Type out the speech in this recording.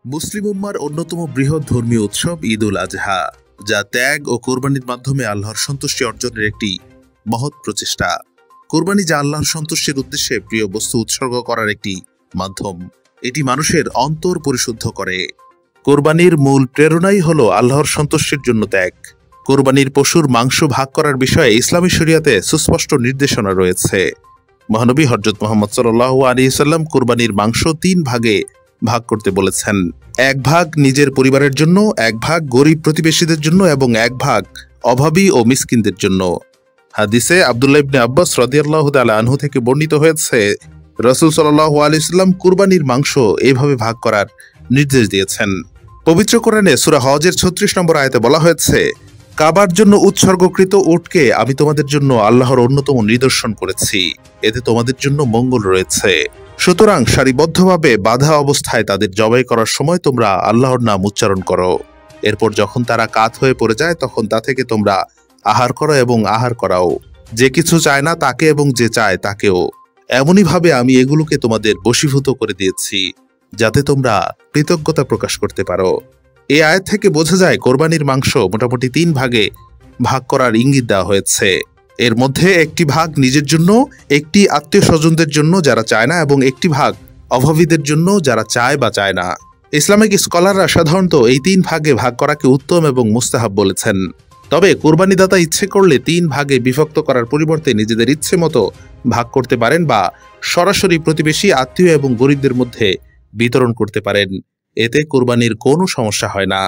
মুসলিম উম্মার অন্যতম বৃহৎ ধর্মীয় উৎসব ঈদ উল আজহা, যা ত্যাগ ও কোরবানির মাধ্যমে আল্লাহর সন্তুষ্টি অর্জনের একটি মহৎ প্রচেষ্টা। কোরবানি যা আল্লাহর সন্তুষ্টির উদ্দেশ্যে প্রিয় বস্তু উৎসর্গ করার একটি মাধ্যম। এটি মানুষের অন্তর পরিশুদ্ধ করে। কোরবানির মূল প্রেরণাই হল আল্লাহর সন্তুষ্টির জন্য ত্যাগ। কোরবানির পশুর মাংস ভাগ করার বিষয়ে ইসলামী শরিয়াতে সুস্পষ্ট নির্দেশনা রয়েছে। মহানবী হযরত মুহাম্মদ সাল্লাল্লাহু আলাইহি সাল্লাম কোরবানির মাংস ৩ ভাগে ভাগ করতে বলেছেন। ১ ভাগ নিজের পরিবারের জন্য, ১ ভাগ গরিব প্রতিবেশীদের জন্য এবং ১ ভাগ অভাবী ও মিসকিনদের জন্য। হাদিসে আব্দুল্লাহ ইবনে আব্বাস রাদিয়াল্লাহু তাআলা আনহু থেকে বর্ণিত হয়েছে, রাসূল সাল্লাল্লাহু আলাইহি সাল্লাম কুরবানির মাংস এভাবে ভাগ করার নির্দেশ দিয়েছেন। পবিত্র কোরআনে সূরা হজের ৩৬ নম্বর আয়াতে বলা হয়েছে, কাবার জন্য উৎসর্গকৃত উটকে আমি তোমাদের জন্য আল্লাহর অন্যতম নিদর্শন করেছি, এতে তোমাদের জন্য মঙ্গল রয়েছে। সুতরাং সারিবদ্ধভাবে বাধা অবস্থায় তাদের জবাই করার সময় তোমরা আল্লাহর নাম উচ্চারণ করো। এরপর যখন তারা কাত হয়ে পড়ে যায় তখন তা থেকে তোমরা আহার করো এবং আহার করাও, যে কিছু চায় না তাকে এবং যে চায় তাকেও। এমনইভাবে আমি এগুলোকে তোমাদের বশীভূত করে দিয়েছি যাতে তোমরা কৃতজ্ঞতা প্রকাশ করতে পারো। এই আয়াত থেকে বোঝা যায় কোরবানির মাংস মোটামুটি ৩ ভাগে ভাগ করার ইঙ্গিত দেওয়া হয়েছে। এর মধ্যে ১টি ভাগ নিজের জন্য, ১টি আত্মীয় স্বজনদের জন্য যারা চায় না এবং ১টি ভাগ অভাবীদের জন্য যারা চায় বা চায় না। ইসলামিক স্কলাররা সাধারণত এই ৩ ভাগে ভাগ করাকে উত্তম এবং মুস্তাহাব বলেছেন। তবে কোরবানিদাতা ইচ্ছে করলে ৩ ভাগে বিভক্ত করার পরিবর্তে নিজেদের ইচ্ছে মতো ভাগ করতে পারেন বা সরাসরি প্রতিবেশী, আত্মীয় এবং গরিবদের মধ্যে বিতরণ করতে পারেন। এতে কোরবানির কোনো সমস্যা হয় না।